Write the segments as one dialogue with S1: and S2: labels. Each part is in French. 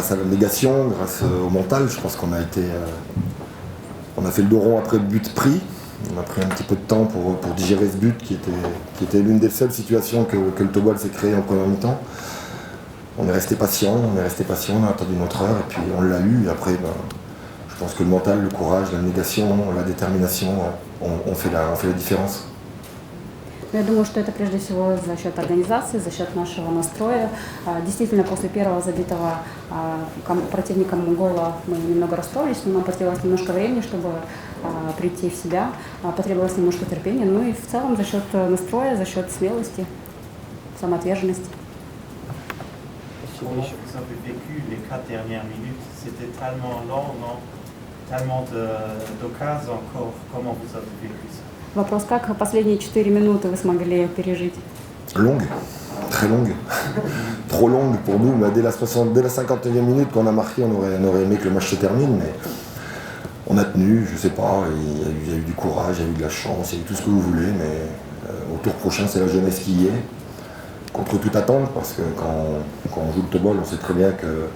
S1: grâce à la négation, grâce au mental, je pense qu'on a été... on a fait le dos rond après le but pris. On a pris un petit peu de temps pour digérer ce but qui était l'une des seules situations que le Tobol s'est créé en première mi-temps. On est resté patient, on a attendu notre heure et puis on l'a eu. Et après, je pense que le mental, le courage, la négation, la détermination ont fait la différence.
S2: Я думаю, что это прежде всего за счет организации, за счет нашего настроя. Действительно, после первого забитого противником гола мы немного расстроились, но нам потребовалось немножко времени, чтобы прийти в себя, потребовалось немножко терпения, ну и в целом за счет настроя, за счет смелости, самоотверженности.
S3: Comment vous avez vécu les 4 dernières minutes? C'était tellement long, non? Tellement d'occasions encore. Comment vous avez vécu ça?
S2: Вопрос, как последние 4 минуты вы смогли пережить?
S1: Longue, très longue, trop longue pour nous. Mais dès la 51e minute qu'on a marqué, on aurait aimé que le match se termine, mais on a tenu, je sais pas, il y a eu du courage, il y a eu de la chance, il y a eu tout ce que vous voulez, mais au tour prochain, c'est la jeunesse qui y est, contre toute attente, parce que quand on joue le Tobol, on sait très bien que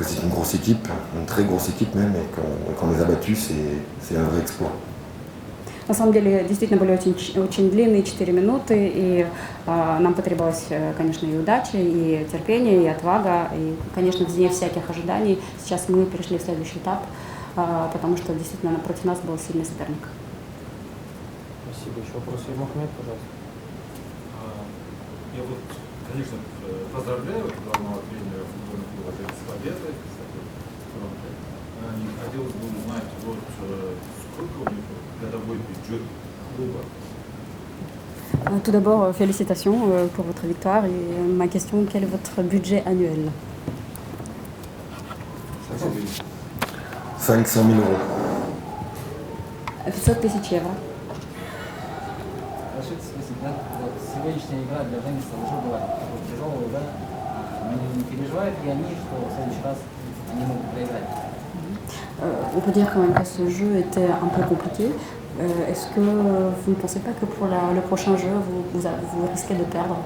S1: c'est une grosse équipe, une très grosse équipe même, et qu'on les a battus, c'est un vrai exploit.
S2: На самом деле, действительно были очень длинные 4 минуты, и нам потребовалось, конечно, и удача, и терпение, и отвага, и, конечно, вне всяких ожиданий. Сейчас мы перешли в следующий этап, потому что действительно против нас был сильный соперник.
S4: Спасибо. Еще вопрос, Мухаммед, пожалуйста.
S5: Я вот, конечно, поздравляю главного тренера футбольного клуба с победой, и хотелось бы узнать, вот сколько у них годовой бюджет клуба.
S2: Tout d'abord, félicitations pour votre victoire. Et ma question, quel est votre budget annuel?
S1: 500 000 euros.
S2: 500 000 евро.
S4: Рашид, спросить, да? Вот сегодняшняя игра для Жениса уже была тяжелая, да? Не переживают ли они, что в следующий раз они могут проиграть?
S2: On peut dire quand même que ce jeu était un peu compliqué. Est-ce que vous ne pensez pas que pour le prochain jeu, vous risquez de perdre?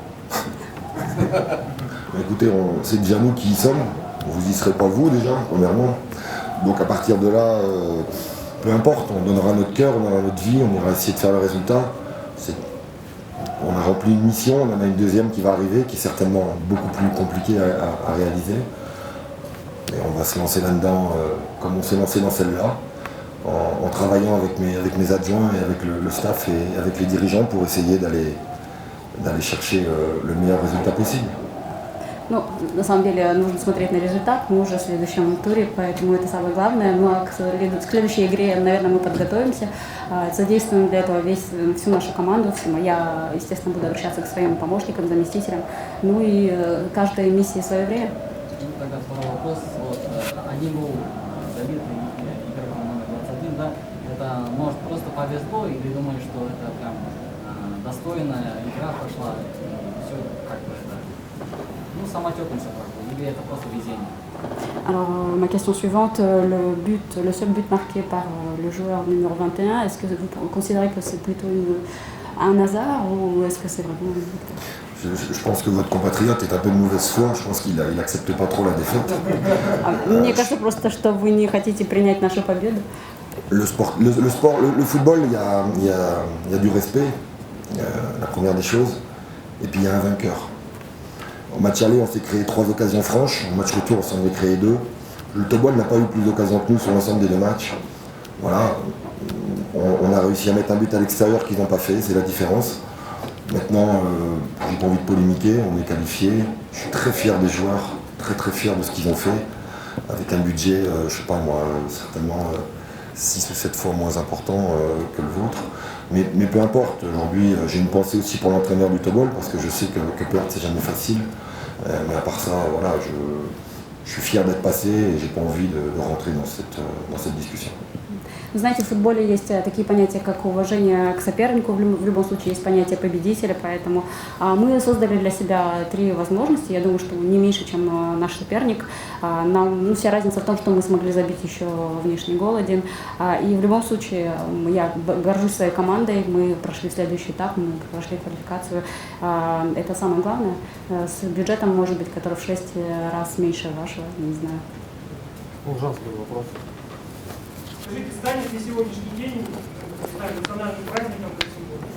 S1: Écoutez, c'est déjà nous qui y sommes. Vous y serez pas vous déjà, premièrement. Donc à partir de là, peu importe, on donnera notre cœur, on donnera notre vie, on ira essayer de faire le résultat. On a rempli une mission, on en a une deuxième qui va arriver, qui est certainement beaucoup plus compliquée à réaliser. Et on va se lancer là-dedans comme on s'est lancé dans celle-là, en travaillant avec mes adjoints et avec le staff et avec les dirigeants pour essayer d'aller chercher le meilleur résultat possible.
S2: Ну, на самом деле, нужно смотреть на результат. Мы уже в следующем туре, поэтому это самое главное. Ну, а к следующей игре, наверное, мы подготовимся. Задействуем для этого всю нашу команду. Я, естественно, буду обращаться к своим помощникам, заместителям. Ну и каждой миссии свое время.
S4: Тогда второй вопрос. Вот, один гол забитый игроком номер 21, да? Это, может, просто повезло, или думаешь, что это прям достойная игра пошла, все как бы это, ну, самотеком все прошло, или это просто везение?
S2: Alors, ma question suivante, le seul but marqué par le joueur numéro 21, est-ce que vous considérez que c'est plutôt un hasard ou est-ce que c'est vraiment un but?
S1: Je pense que votre compatriote est un peu de mauvaise foi, je pense qu'il n'accepte pas trop la défaite.
S2: Мне кажется просто, что вы не хотите принять нашу победу.
S1: Le football, il y a du respect, la première des choses, et puis il y a un vainqueur. Au match aller, on s'est créé 3 occasions franches, au match retour, on s'en est créé 2. Le Tobol n'a pas eu plus d'occasions que nous sur l'ensemble des 2 matchs. Voilà, on a réussi à mettre un but à l'extérieur qu'ils n'ont pas fait, c'est la différence. Maintenant, j'ai pas envie de polémiquer, on est qualifié. Je suis très fier des joueurs, très très fier de ce qu'ils ont fait, avec un budget, je sais pas moi, certainement 6 ou 7 fois moins important que le vôtre. Mais peu importe, aujourd'hui j'ai une pensée aussi pour l'entraîneur du Tobol, parce que je sais que perdre c'est jamais facile. Mais à part ça, voilà, je suis fier d'être passé et j'ai pas envie de rentrer dans cette discussion.
S2: Вы знаете, в футболе есть такие понятия, как уважение к сопернику, в любом случае есть понятие победителя, поэтому мы создали для себя 3 возможности, я думаю, что не меньше, чем наш соперник. Вся разница в том, что мы смогли забить еще внешний гол один, и в любом случае я горжусь своей командой, мы прошли следующий этап, мы прошли квалификацию, это самое главное, с бюджетом, может быть, который в 6 раз меньше вашего, не знаю.
S6: Ужасный вопрос.
S7: Скажите, станет ли сегодняшний день национальным праздником в Люксембурге?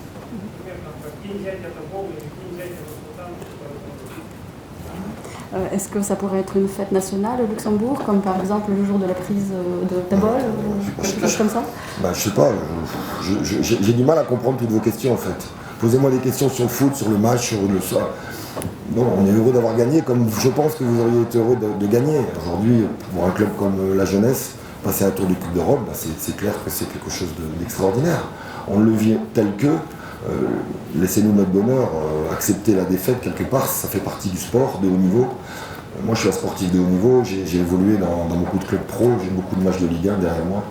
S7: Например, как День взятия Тобола или День взятия Султана?
S2: Est-ce que ça pourrait être une fête nationale au Luxembourg, comme par exemple le jour de la prise de Tabol, quelque chose comme ça?
S1: Je sais pas, j'ai du mal à comprendre toutes vos questions en fait. Posez-moi des questions sur le foot, sur le match, sur le soir. Bon, on est heureux d'avoir gagné, comme je pense que vous auriez été heureux de gagner. Aujourd'hui, pour un club comme la Jeunesse, passer un tour de Coupe d'Europe, c'est clair que c'est quelque chose d'extraordinaire. On le vit tel que, laissez-nous notre bonheur, accepter la défaite quelque part, ça fait partie du sport de haut niveau. Moi je suis un sportif de haut niveau, j'ai évolué dans beaucoup de clubs pro, j'ai beaucoup de matchs de Ligue 1 derrière moi.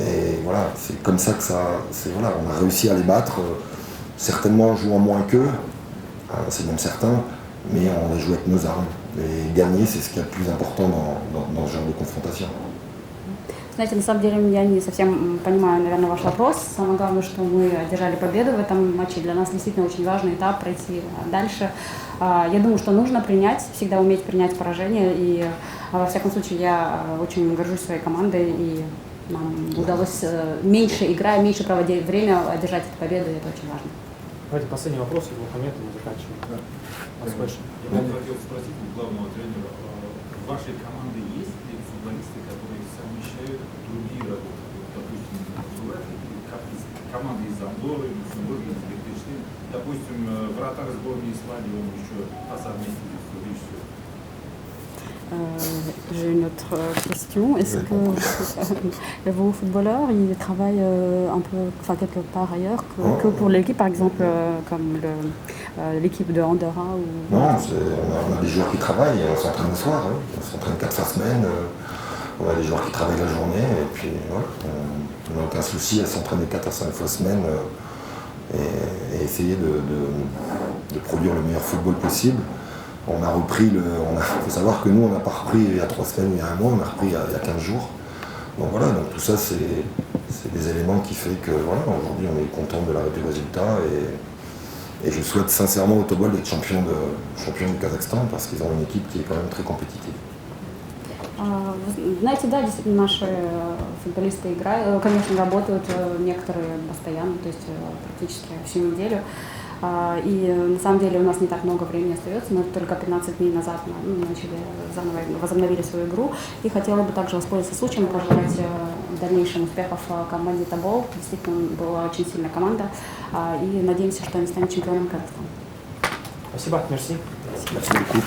S1: Et voilà, c'est comme ça que voilà, on a réussi à les battre, certainement en jouant moins qu'eux, c'est même certain, mais on a joué avec nos armes. Et gagner, c'est ce qui est le plus important dans ce genre de confrontation.
S2: Знаете, на самом деле я не совсем понимаю, наверное, ваш вопрос. Самое главное, что мы одержали победу в этом матче. Для нас действительно очень важный этап пройти дальше. Я думаю, что нужно принять, всегда уметь принять поражение. И во всяком случае я очень горжусь своей командой. И нам удалось меньше играя, меньше проводя время, одержать эту победу. И это очень важно.
S6: Давайте последний вопрос, и Мухаммед, и мы заканчиваем.
S5: Я хотел спросить у главного тренера, в вашей команде есть ли футболисты, которые совмещают другие работы? Допустим, бывают команды из Андорры, Люксембурга, из Лихтенштейна. Допустим, вратарь сборной Исландии, он еще по совместительству режиссер.
S2: J'ai une autre question. Est-ce que vos footballeurs ils travaillent un peu, enfin quelque part ailleurs que pour l'équipe, par exemple comme l'équipe de Andorra ou...
S1: Non, on a des joueurs qui travaillent, on s'entraîne le soir, oui. On s'entraîne 4 fois semaine, on a des joueurs qui travaillent la journée, et puis voilà, on n'a aucun souci à s'entraîner 4 à 5 fois semaine et essayer de produire le meilleur football possible. On a repris, il faut savoir que nous on n'a pas repris il y a 3 semaines ou il y a un mois, on a repris il y a 15 jours. Donc voilà, donc tout ça c'est des éléments qui font que voilà, aujourd'hui on est content de l'arrêt du résultat et je souhaite sincèrement au Tobol d'être champion du Kazakhstan parce qu'ils ont une équipe qui est quand même très compétitive.
S2: Знаете, да, действительно наши футболисты играют, конечно, работают некоторые постоянно, то есть практически всю неделю. И на самом деле у нас не так много времени остается, мы только 15 дней назад возобновили свою игру. И хотела бы также воспользоваться случаем, пожелать дальнейших успехов команде Тобол. Действительно, была очень сильная команда. И надеемся, что они станут чемпионом Казахстана.
S6: Спасибо, мерси.
S1: Merci beaucoup.